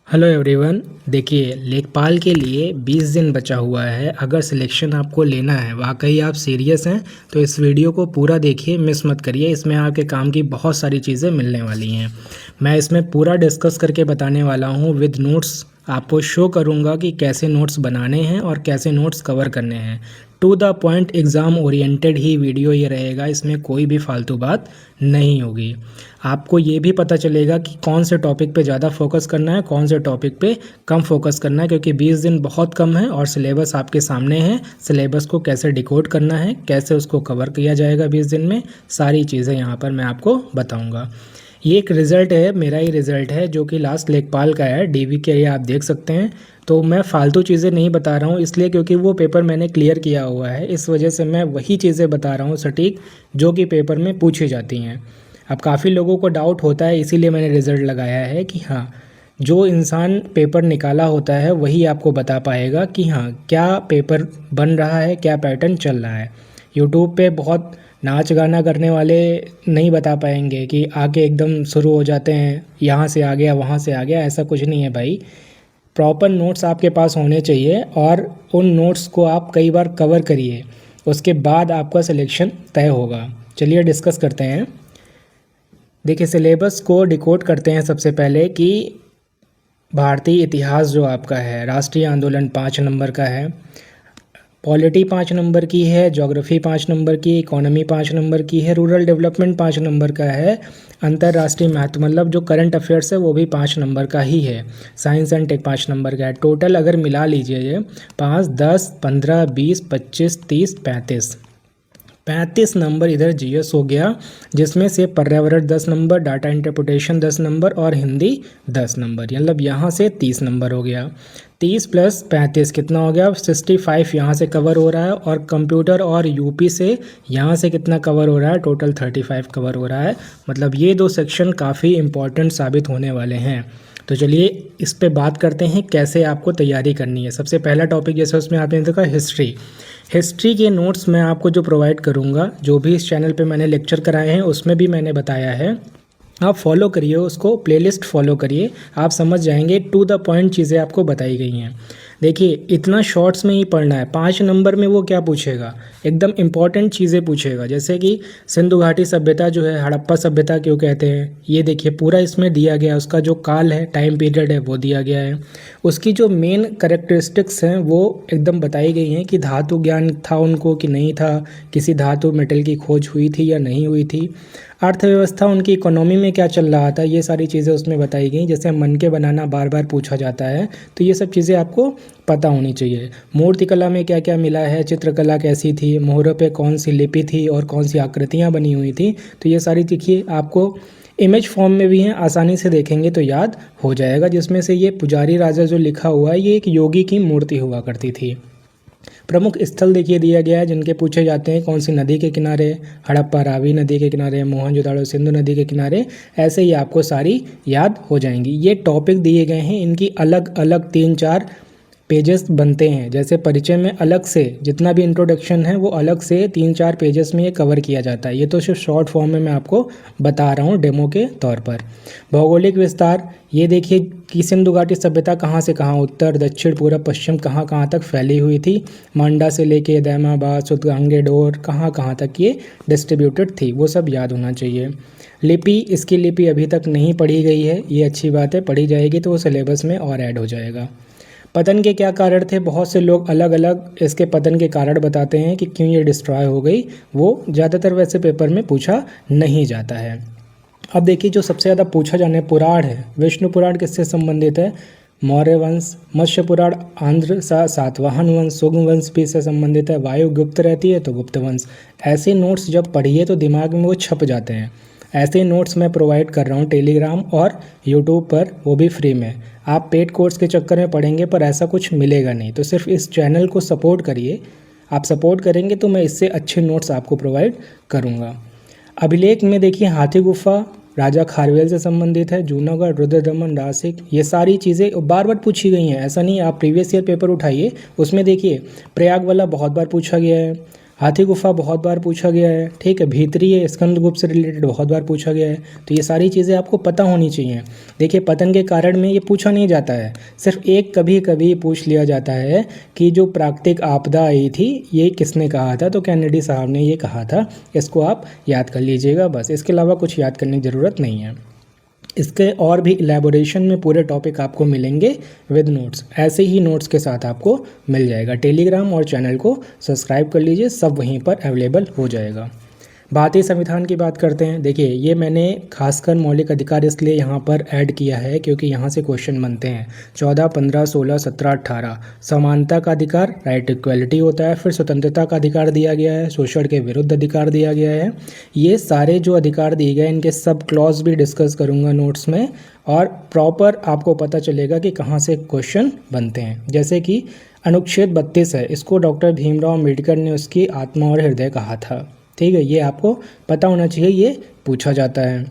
Hello everyone. देखिए, लेखपाल के लिए 20 दिन बचा हुआ है। अगर सिलेक्शन आपको लेना है, वाकई आप सीरियस हैं, तो इस वीडियो को पूरा देखिए, मिस मत करिए। इसमें आपके काम की बहुत सारी चीज़ें मिलने वाली हैं। मैं इसमें पूरा डिस्कस करके बताने वाला हूँ विद नोट्स। आपको शो करूँगा कि कैसे नोट्स बनाने हैं और कैसे नोट्स कवर करने हैं। To the point exam oriented ही वीडियो ये रहेगा, इसमें कोई भी फालतू बात नहीं होगी। आपको ये भी पता चलेगा कि कौन से टॉपिक पे ज़्यादा फोकस करना है, कौन से टॉपिक पे कम फोकस करना है, क्योंकि 20 दिन बहुत कम है और सिलेबस आपके सामने है। सिलेबस को कैसे डिकोड करना है, कैसे उसको कवर किया जाएगा 20 दिन में, सारी चीज़ें यहाँ पर मैं आपको बताऊँगा। ये एक रिज़ल्ट है, मेरा ही रिज़ल्ट है, जो कि लास्ट लेखपाल का है, डीवी के, ये आप देख सकते हैं। तो मैं फालतू चीज़ें नहीं बता रहा हूँ, इसलिए क्योंकि वो पेपर मैंने क्लियर किया हुआ है, इस वजह से मैं वही चीज़ें बता रहा हूँ सटीक, जो कि पेपर में पूछी जाती हैं। अब काफ़ी लोगों को डाउट होता है, इसीलिए मैंने रिज़ल्ट लगाया है कि हाँ, जो इंसान पेपर निकाला होता है वही आपको बता पाएगा कि हाँ, क्या पेपर बन रहा है, क्या पैटर्न चल रहा है। यूट्यूब पे बहुत नाच गाना करने वाले नहीं बता पाएंगे कि आके एकदम शुरू हो जाते हैं, यहाँ से आ गया वहाँ से आ गया, ऐसा कुछ नहीं है भाई। प्रॉपर नोट्स आपके पास होने चाहिए और उन नोट्स को आप कई बार कवर करिए, उसके बाद आपका सिलेक्शन तय होगा। चलिए डिस्कस करते हैं। देखिए, सिलेबस को डिकोड करते हैं सबसे पहले कि भारतीय इतिहास जो आपका है, राष्ट्रीय आंदोलन 5 नंबर का है, पॉलिटी 5 नंबर की है, ज्योग्राफी 5 नंबर की, इकोनॉमी 5 नंबर की है, रूरल डेवलपमेंट 5 नंबर का है, अंतर्राष्ट्रीय महत्व मतलब जो करंट अफेयर्स है वो भी 5 नंबर का ही है, साइंस एंड टेक 5 नंबर का है। टोटल अगर मिला लीजिए ये 5, 10, 15, 20, 25, 30, 35 नंबर इधर जीएस हो गया, जिसमें से पर्यावरण 10 नंबर, डाटा इंटरप्रिटेशन 10 नंबर और हिंदी 10 नंबर, मतलब यहाँ से 30 नंबर हो गया। 30 + 35 कितना हो गया? 65 यहाँ से कवर हो रहा है, और कंप्यूटर और यूपी से यहाँ से कितना कवर हो रहा है? टोटल 35 कवर हो रहा है। मतलब ये दो सेक्शन काफ़ी इंपॉर्टेंट साबित होने वाले हैं। तो चलिए इस पे बात करते हैं कैसे आपको तैयारी करनी है। सबसे पहला टॉपिक जैसे उसमें आपने देखा हिस्ट्री। हिस्ट्री के नोट्स मैं आपको जो प्रोवाइड करूँगा, जो भी इस चैनल पे मैंने लेक्चर कराए हैं उसमें भी मैंने बताया है, आप फॉलो करिए उसको, प्लेलिस्ट फॉलो करिए, आप समझ जाएंगे। टू द पॉइंट चीज़ें आपको बताई गई हैं। देखिए, इतना शॉर्ट्स में ही पढ़ना है। 5 नंबर में वो क्या पूछेगा? एकदम इम्पॉर्टेंट चीज़ें पूछेगा, जैसे कि सिंधु घाटी सभ्यता जो है, हड़प्पा सभ्यता क्यों कहते हैं, ये देखिए पूरा इसमें दिया गया है। उसका जो काल है, टाइम पीरियड है, वो दिया गया है। उसकी जो मेन करेक्टरिस्टिक्स हैं वो एकदम बताई गई हैं कि धातु ज्ञान था उनको कि नहीं था, किसी धातु मेटल की खोज हुई थी या नहीं हुई थी, अर्थव्यवस्था उनकी इकोनॉमी में क्या चल रहा था, ये सारी चीज़ें उसमें बताई गई। जैसे मन के बनाना बार बार पूछा जाता है, तो ये सब चीज़ें आपको पता होनी चाहिए। मूर्तिकला में क्या क्या मिला है, चित्रकला कैसी थी, मोहरों पे कौन सी लिपि थी और कौन सी आकृतियाँ बनी हुई थी, तो ये सारी देखिए आपको इमेज फॉर्म में भी हैं, आसानी से देखेंगे तो याद हो जाएगा। जिसमें से ये पुजारी राजा जो लिखा हुआ है, ये एक योगी की मूर्ति हुआ करती थी। प्रमुख स्थल देखिए दिया गया है जिनके पूछे जाते हैं, कौन सी नदी के किनारे, हड़प्पा रावी नदी के किनारे, मोहनजोदड़ो सिंधु नदी के किनारे, ऐसे ही आपको सारी याद हो जाएंगी। ये टॉपिक दिए गए हैं, इनकी अलग अलग 3-4 पेजेस बनते हैं। जैसे परिचय में अलग से जितना भी इंट्रोडक्शन है वो अलग से 3-4 पेजेस में ये कवर किया जाता है। ये तो सिर्फ शॉर्ट फॉर्म में मैं आपको बता रहा हूँ डेमो के तौर पर। भौगोलिक विस्तार, ये देखिए कि सिंधु घाटी सभ्यता कहाँ से कहाँ, उत्तर दक्षिण पूर्व पश्चिम कहाँ कहाँ तक फैली हुई थी, मांडा से लेके दैमाबाद सुतगांगेडोर कहाँ कहाँ तक ये डिस्ट्रीब्यूटेड थी, वो सब याद होना चाहिए। लिपि, इसकी लिपि अभी तक नहीं पढ़ी गई है, ये अच्छी बात है, पढ़ी जाएगी तो वो सिलेबस में और ऐड हो जाएगा। पतन के क्या कारण थे? बहुत से लोग अलग अलग इसके पतन के कारण बताते हैं कि क्यों ये डिस्ट्रॉय हो गई, वो ज़्यादातर वैसे पेपर में पूछा नहीं जाता है। अब देखिए, जो सबसे ज़्यादा पूछा जाने पुराण है, विष्णु पुराण किससे संबंधित है? मौर्य वंश। मत्स्य पुराण आंध्र सा सातवाहन वंश। सुगम वंश भी से संबंधित है। वायु गुप्त रहती है तो गुप्त वंश। ऐसे नोट्स जब पढ़िए तो दिमाग में वो छप जाते हैं। ऐसे नोट्स मैं प्रोवाइड कर रहा हूँ टेलीग्राम और यूट्यूब पर, वो भी फ्री में। आप पेड कोर्स के चक्कर में पढ़ेंगे पर ऐसा कुछ मिलेगा नहीं, तो सिर्फ इस चैनल को सपोर्ट करिए। आप सपोर्ट करेंगे तो मैं इससे अच्छे नोट्स आपको प्रोवाइड करूँगा। अभिलेख में देखिए, हाथी गुफा राजा खारवेल से संबंधित है, जूनागढ़, रुद्रदमन, नासिक, ये सारी चीज़ें बार बार पूछी गई हैं। ऐसा नहीं, आप प्रीवियस ईयर पेपर उठाइए, उसमें देखिए प्रयाग वाला बहुत बार पूछा गया है, हाथी गुफा बहुत बार पूछा गया है, ठीक है। भीतरी स्कंदगुप्त से रिलेटेड बहुत बार पूछा गया है। तो ये सारी चीज़ें आपको पता होनी चाहिए। देखिए पतन के कारण में ये पूछा नहीं जाता है, सिर्फ एक कभी कभी पूछ लिया जाता है कि जो प्राकृतिक आपदा आई थी ये किसने कहा था, तो कैनेडी साहब ने ये कहा था। इसको आप याद कर लीजिएगा बस, इसके अलावा कुछ याद करने की ज़रूरत नहीं है। इसके और भी इलेबोरेशन में पूरे टॉपिक आपको मिलेंगे विद नोट्स, ऐसे ही नोट्स के साथ आपको मिल जाएगा। टेलीग्राम और चैनल को सब्सक्राइब कर लीजिए, सब वहीं पर अवेलेबल हो जाएगा। भारतीय संविधान की बात करते हैं। देखिए ये मैंने खासकर मौलिक अधिकार इसलिए यहाँ पर ऐड किया है क्योंकि यहाँ से क्वेश्चन बनते हैं। 14, 15, 16, 17, 18 समानता का अधिकार, राइट इक्वलिटी होता है। फिर स्वतंत्रता का अधिकार दिया गया है, शोषण के विरुद्ध अधिकार दिया गया है। ये सारे जो अधिकार दिए गए इनके सब क्लॉज भी डिस्कस करूँगा नोट्स में, और प्रॉपर आपको पता चलेगा कि कहाँ से क्वेश्चन बनते हैं। जैसे कि अनुच्छेद 32 है, इसको डॉक्टर भीमराव अम्बेडकर ने उसकी आत्मा और हृदय कहा था, ठीक है। ये आपको पता होना चाहिए, ये पूछा जाता है।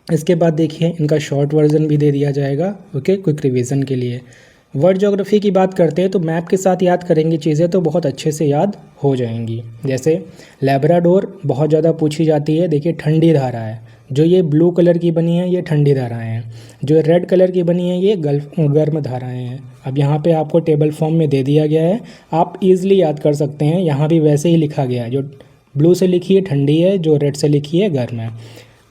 इसके बाद देखिए इनका शॉर्ट वर्जन भी दे दिया जाएगा, ओके, क्विक रिवीजन के लिए। वर्ल्ड ज्योग्राफी की बात करते हैं तो मैप के साथ याद करेंगे चीज़ें तो बहुत अच्छे से याद हो जाएंगी। जैसे लैब्राडोर बहुत ज़्यादा पूछी जाती है। देखिए ठंडी धारा है, जो ये ब्लू कलर की बनी है ये ठंडी धाराएं हैं, जो रेड कलर की बनी है ये गर्म धाराएं हैं। अब यहाँ पे आपको टेबल फॉर्म में दे दिया गया है, आप इजीली याद कर सकते हैं। यहाँ भी वैसे ही लिखा गया है, जो ब्लू से लिखी है ठंडी है, जो रेड से लिखी है गर्म है।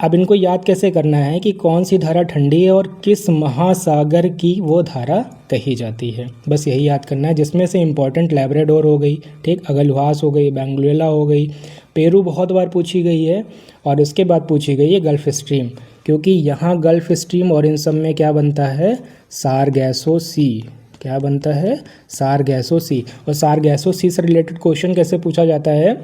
अब इनको याद कैसे करना है कि कौन सी धारा ठंडी है और किस महासागर की वो धारा कही जाती है, बस यही याद करना है। जिसमें से इम्पोर्टेंट लैब्राडोर हो गई, ठीक, अगलवास हो गई, बेंगुएला हो गई, पेरू बहुत बार पूछी गई है, और उसके बाद पूछी गई है गल्फ स्ट्रीम, क्योंकि यहाँ गल्फ स्ट्रीम और इन सब में क्या बनता है, सारगैसो सी। क्या बनता है, सारगैसो सी। और सारगैसो सी से रिलेटेड क्वेश्चन कैसे पूछा जाता है,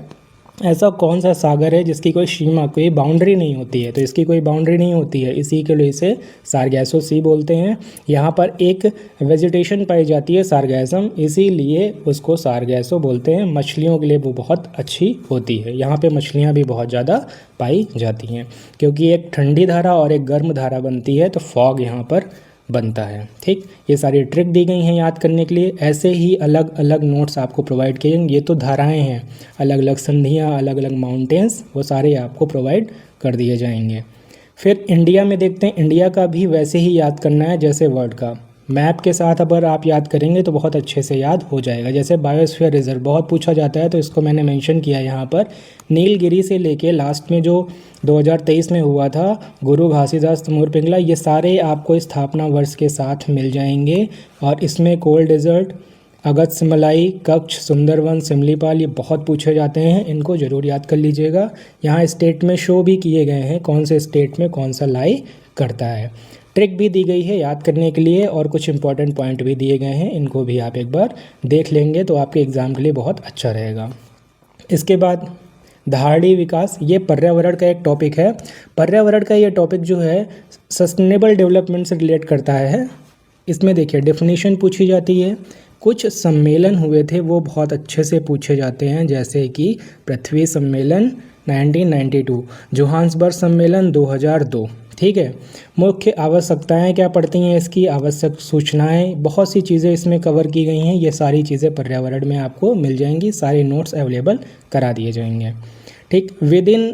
ऐसा कौन सा सागर है जिसकी कोई सीमा, कोई बाउंड्री नहीं होती है, तो इसकी कोई बाउंड्री नहीं होती है, इसी के लिए इसे सारगैसो सी बोलते हैं। यहाँ पर एक वेजिटेशन पाई जाती है सारगैसम, इसीलिए उसको सारगैसो बोलते हैं। मछलियों के लिए वो बहुत अच्छी होती है, यहाँ पे मछलियाँ भी बहुत ज़्यादा पाई जाती हैं, क्योंकि एक ठंडी धारा और एक गर्म धारा बनती है, तो फॉग यहाँ पर बनता है, ठीक। ये सारी ट्रिक दी गई हैं याद करने के लिए। ऐसे ही अलग अलग नोट्स आपको प्रोवाइड किए, ये तो धाराएं हैं, अलग अलग संधियाँ, अलग अलग माउंटेन्स, वो सारे आपको प्रोवाइड कर दिए जाएंगे। फिर इंडिया में देखते हैं, इंडिया का भी वैसे ही याद करना है जैसे वर्ल्ड का। मैप के साथ अगर आप याद करेंगे तो बहुत अच्छे से याद हो जाएगा। जैसे बायोस्फीयर रिजर्व बहुत पूछा जाता है, तो इसको मैंने मेंशन किया यहाँ पर। नीलगिरी से लेके लास्ट में जो 2023 में हुआ था, गुरु घासीदास तमोर पिंगला, ये सारे आपको स्थापना वर्ष के साथ मिल जाएंगे। और इसमें कोल्ड डेजर्ट, अगस्त्यमलाई, कच्छ, सुंदरवन, सिमलीपाल, ये बहुत पूछे जाते हैं, इनको ज़रूर याद कर लीजिएगा। यहाँ स्टेट में शो भी किए गए हैं कौन से स्टेट में कौन सा लाई करता है। ट्रिक भी दी गई है याद करने के लिए, और कुछ इंपॉर्टेंट पॉइंट भी दिए गए हैं, इनको भी आप एक बार देख लेंगे तो आपके एग्ज़ाम के लिए बहुत अच्छा रहेगा। इसके बाद धारणी विकास, ये पर्यावरण का एक टॉपिक है। पर्यावरण का ये टॉपिक जो है सस्टेनेबल डेवलपमेंट से रिलेट करता है। इसमें देखिए डेफिनेशन पूछी जाती है, कुछ सम्मेलन हुए थे वो बहुत अच्छे से पूछे जाते हैं, जैसे कि पृथ्वी सम्मेलन 1992, जोहान्सबर्ग सम्मेलन 2002, ठीक है। मुख्य आवश्यकताएं क्या पड़ती हैं इसकी, आवश्यक सूचनाएं, बहुत सी चीज़ें इसमें कवर की गई हैं। ये सारी चीज़ें पर्यावरण में आपको मिल जाएंगी, सारे नोट्स अवेलेबल करा दिए जाएंगे, ठीक। विद इन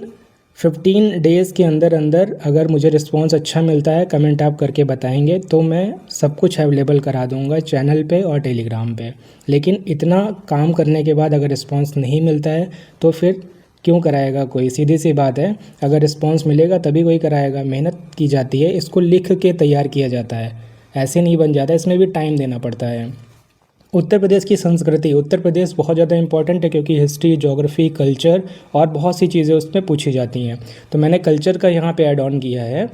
15 डेज़ के अंदर अंदर अगर मुझे रिस्पांस अच्छा मिलता है, कमेंट आप करके बताएंगे, तो मैं सब कुछ अवेलेबल करा दूंगा चैनल पे और टेलीग्राम पे। लेकिन इतना काम करने के बाद अगर रिस्पांस नहीं मिलता है तो फिर क्यों कराएगा कोई, सीधी सी बात है। अगर रिस्पांस मिलेगा तभी कोई कराएगा, मेहनत की जाती है, इसको लिख के तैयार किया जाता है, ऐसे नहीं बन जाता, इसमें भी टाइम देना पड़ता है। उत्तर प्रदेश की संस्कृति, उत्तर प्रदेश बहुत ज़्यादा इंपॉर्टेंट है क्योंकि हिस्ट्री, ज्योग्राफी, कल्चर और बहुत सी चीज़ें उसमें पूछी जाती हैं, तो मैंने कल्चर का यहाँ पे ऐड ऑन किया है।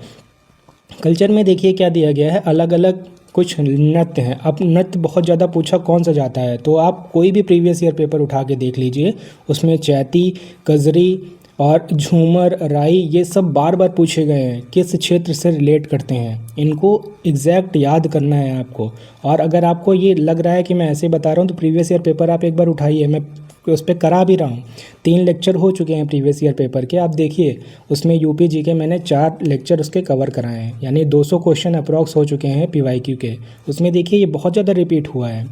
कल्चर में देखिए क्या दिया गया है, अलग अलग कुछ नृत्य हैं। अब नृत्य बहुत ज़्यादा पूछा कौन सा जाता है, तो आप कोई भी प्रीवियस ईयर पेपर उठा के देख लीजिए, उसमें चैती, कजरी और झूमर, राई, ये सब बार बार पूछे गए हैं, किस क्षेत्र से रिलेट करते हैं, इनको एग्जैक्ट याद करना है आपको। और अगर आपको ये लग रहा है कि मैं ऐसे बता रहा हूँ तो प्रीवियस ईयर पेपर आप एक बार उठाइए, मैं उस पर करा भी रहा हूँ, 3 लेक्चर हो चुके हैं प्रीवियस ईयर पेपर के, आप देखिए उसमें यूपी जी के मैंने 4 लेक्चर उसके कवर कराए हैं, यानी 200 क्वेश्चन अप्रॉक्स हो चुके हैं PYQ के। उसमें देखिए ये बहुत ज़्यादा रिपीट हुआ है।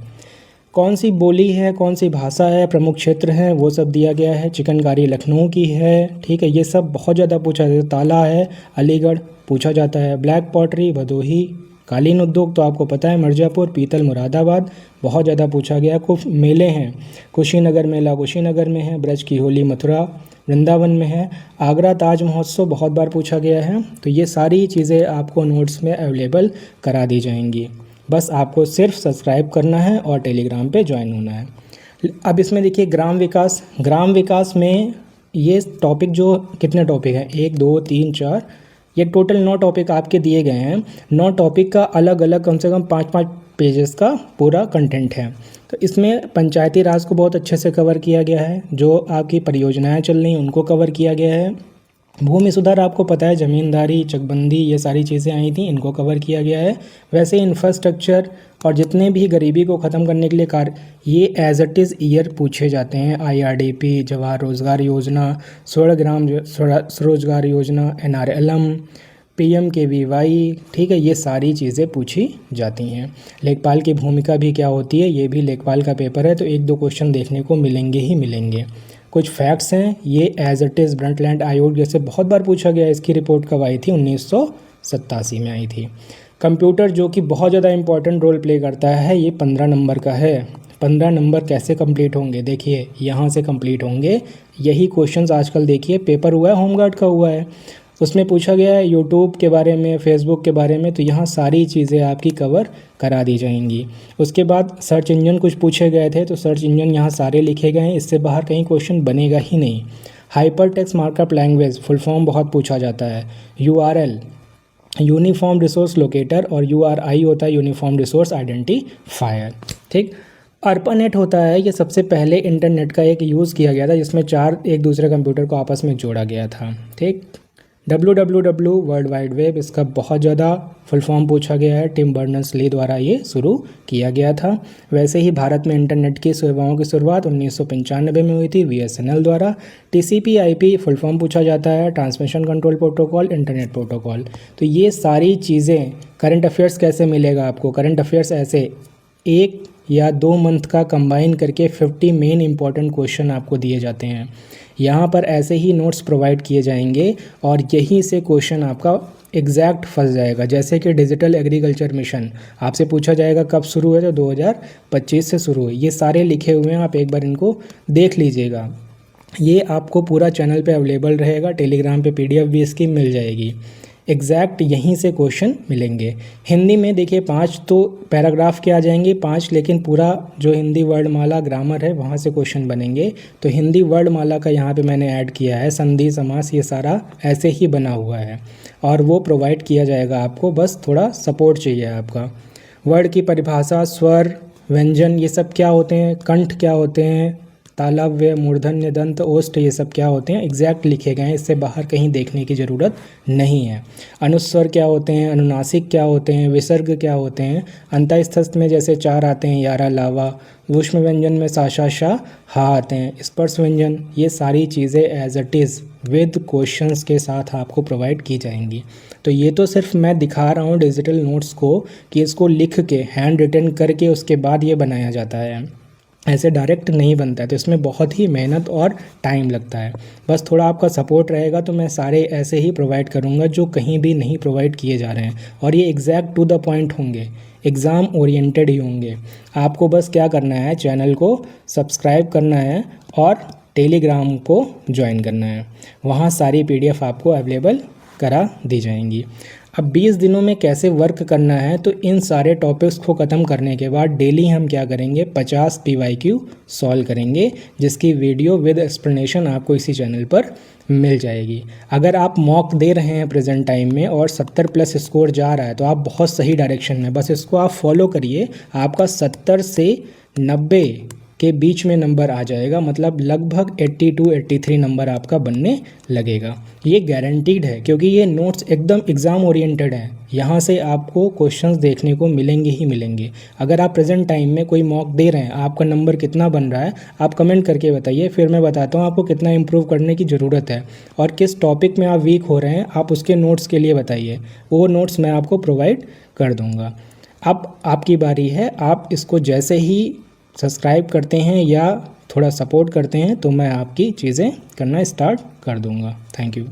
कौन सी बोली है, कौन सी भाषा है, प्रमुख क्षेत्र हैं, वो सब दिया गया है। चिकनकारी लखनऊ की है, ठीक है, ये सब बहुत ज़्यादा पूछा जाता है। ताला है अलीगढ़ पूछा जाता है। Black pottery Bhadohi. कालीन उद्योग तो आपको पता है मिर्ज़ापुर। पीतल मुरादाबाद बहुत ज़्यादा पूछा गया। कुछ मेले हैं, कुशीनगर मेला कुशीनगर में है। ब्रज की होली मथुरा वृंदावन में है। आगरा ताज महोत्सव बहुत बार पूछा गया है। तो ये सारी चीज़ें आपको नोट्स में अवेलेबल करा दी जाएंगी। बस आपको सिर्फ सब्सक्राइब करना है और टेलीग्राम पे ज्वाइन होना है। अब इसमें देखिए ग्राम विकास में ये टॉपिक जो कितने टॉपिक हैं, 1 2 3 4, ये टोटल 9 टॉपिक आपके दिए गए हैं। 9 टॉपिक का अलग अलग कम से कम 5-5 पेजेस का पूरा कंटेंट है। तो इसमें पंचायती राज को बहुत अच्छे से कवर किया गया है। जो आपकी परियोजनाएं चल रही हैं उनको कवर किया गया है। भूमि सुधार आपको पता है, ज़मींदारी चकबंदी ये सारी चीज़ें आई थी, इनको कवर किया गया है। वैसे इंफ्रास्ट्रक्चर और जितने भी गरीबी को ख़त्म करने के लिए कार्य, ये एज इट इज़ ईयर पूछे जाते हैं। IRDP, जवाहर रोज़गार योजना, स्वर्ण ग्राम स्वरोजगार योजना, NRLM, PMKVY, ठीक है, ये सारी चीज़ें पूछी जाती हैं। लेखपाल की भूमिका भी क्या होती है, ये भी लेखपाल का पेपर है, तो 1-2 क्वेश्चन देखने को मिलेंगे ही मिलेंगे। कुछ फैक्ट्स हैं, ये एज इट इज़ ब्रंटलैंड आयोग जैसे बहुत बार पूछा गया। इसकी रिपोर्ट कब आई थी, 1987 में आई थी। कंप्यूटर जो कि बहुत ज़्यादा इंपॉर्टेंट रोल प्ले करता है, ये 15 नंबर का है। 15 नंबर कैसे कंप्लीट होंगे, देखिए यहाँ से कंप्लीट होंगे। यही क्वेश्चंस आजकल देखिए पेपर हुआ है, होमगार्ड का हुआ है, उसमें पूछा गया है यूट्यूब के बारे में, फेसबुक के बारे में। तो यहाँ सारी चीज़ें आपकी कवर करा दी जाएंगी। उसके बाद सर्च इंजन कुछ पूछे गए थे, तो सर्च इंजन यहाँ सारे लिखे गए हैं, इससे बाहर कहीं क्वेश्चन बनेगा ही नहीं। Hyper text markup language full form बहुत पूछा जाता है। URL यूनिफॉर्म रिसोर्स लोकेटर, और URI होता है यूनिफॉर्म रिसोर्स आइडेंटिफायर, ठीक। ARPANET होता है, ये सबसे पहले इंटरनेट का एक यूज़ किया गया था जिसमें 4 एक दूसरे कंप्यूटर को आपस में जोड़ा गया था, ठीक। WWW वर्ल्ड वाइड वेब, इसका बहुत ज़्यादा फुल फॉर्म पूछा गया है। टिम बर्नर्स-ली द्वारा ये शुरू किया गया था। वैसे ही भारत में इंटरनेट की सेवाओं की शुरुआत 1995 में हुई थी VSNL द्वारा। TCP/IP फुल फॉर्म पूछा जाता है, transmission control protocol, internet protocol. तो ये सारी चीज़ें, करंट अफेयर्स कैसे मिलेगा आपको, करंट अफेयर्स ऐसे 1 या 2 मंथ का कंबाइन करके 50 मेन इंपॉर्टेंट क्वेश्चन आपको दिए जाते हैं। यहाँ पर ऐसे ही नोट्स प्रोवाइड किए जाएंगे और यहीं से क्वेश्चन आपका एग्जैक्ट फंस जाएगा। जैसे कि डिजिटल एग्रीकल्चर मिशन आपसे पूछा जाएगा कब शुरू है, तो 2025 से शुरू हुई। ये सारे लिखे हुए हैं, आप एक बार इनको देख लीजिएगा। ये आपको पूरा चैनल पे अवेलेबल रहेगा, टेलीग्राम पे PDF भी इसकी मिल जाएगी। एग्जैक्ट यहीं से क्वेश्चन मिलेंगे। हिंदी में देखिए 5 तो पैराग्राफ के आ जाएंगे 5, लेकिन पूरा जो हिंदी वर्णमाला ग्रामर है वहाँ से क्वेश्चन बनेंगे। तो हिंदी वर्णमाला का यहाँ पे मैंने ऐड किया है, संधि समास ये सारा ऐसे ही बना हुआ है और वो प्रोवाइड किया जाएगा आपको, बस थोड़ा सपोर्ट चाहिए आपका। वर्ड की परिभाषा, स्वर, व्यंजन ये सब क्या होते हैं, कंठ क्या होते हैं, तालव्य, मूर्धन्य, दंत, ओष्ठ ये सब क्या होते हैं, एग्जैक्ट लिखे गए हैं, इससे बाहर कहीं देखने की ज़रूरत नहीं है। अनुस्वर क्या होते हैं, अनुनासिक क्या होते हैं, विसर्ग क्या होते हैं, अंतःस्थस्थ में जैसे 4 आते हैं, यारा, लावा, ऊष्म व्यंजन में सा, शा, शा, हा आते हैं, स्पर्श व्यंजन, ये सारी चीज़ें as it is with questions के साथ आपको प्रोवाइड की जाएंगी। तो ये तो सिर्फ मैं दिखा रहा हूँ डिजिटल नोट्स को कि इसको लिख के हैंड रिटन करके उसके बाद ये बनाया जाता है, ऐसे डायरेक्ट नहीं बनता है। तो इसमें बहुत ही मेहनत और टाइम लगता है। बस थोड़ा आपका सपोर्ट रहेगा तो मैं सारे ऐसे ही प्रोवाइड करूँगा जो कहीं भी नहीं प्रोवाइड किए जा रहे हैं, और ये एग्जैक्ट टू द पॉइंट होंगे, एग्ज़ाम ओरिएंटेड ही होंगे। आपको बस क्या करना है, चैनल को सब्सक्राइब करना है और टेलीग्राम को ज्वाइन करना है, वहाँ सारी PDF आपको अवेलेबल करा दी जाएंगी। अब 20 दिनों में कैसे वर्क करना है, तो इन सारे टॉपिक्स को ख़त्म करने के बाद डेली हम क्या करेंगे, 50 PYQ सॉल्व करेंगे, जिसकी वीडियो विद एक्सप्लेनेशन आपको इसी चैनल पर मिल जाएगी। अगर आप मॉक दे रहे हैं प्रेजेंट टाइम में और 70+ स्कोर जा रहा है तो आप बहुत सही डायरेक्शन में, बस इसको आप फॉलो करिए, आपका 70 से 90 के बीच में नंबर आ जाएगा, मतलब लगभग 82-83 नंबर आपका बनने लगेगा। ये गारंटीड है क्योंकि ये नोट्स एकदम एग्ज़ाम ओरिएंटेड हैं, यहाँ से आपको क्वेश्चंस देखने को मिलेंगे ही मिलेंगे। अगर आप प्रेजेंट टाइम में कोई मॉक दे रहे हैं, आपका नंबर कितना बन रहा है आप कमेंट करके बताइए, फिर मैं बताता हूँ आपको कितना इम्प्रूव करने की ज़रूरत है और किस टॉपिक में आप वीक हो रहे हैं, आप उसके नोट्स के लिए बताइए, वो नोट्स मैं आपको प्रोवाइड कर दूँगा। अब आपकी बारी है, आप इसको जैसे ही सब्सक्राइब करते हैं या थोड़ा सपोर्ट करते हैं तो मैं आपकी चीज़ें करना स्टार्ट कर दूँगा। Thank you.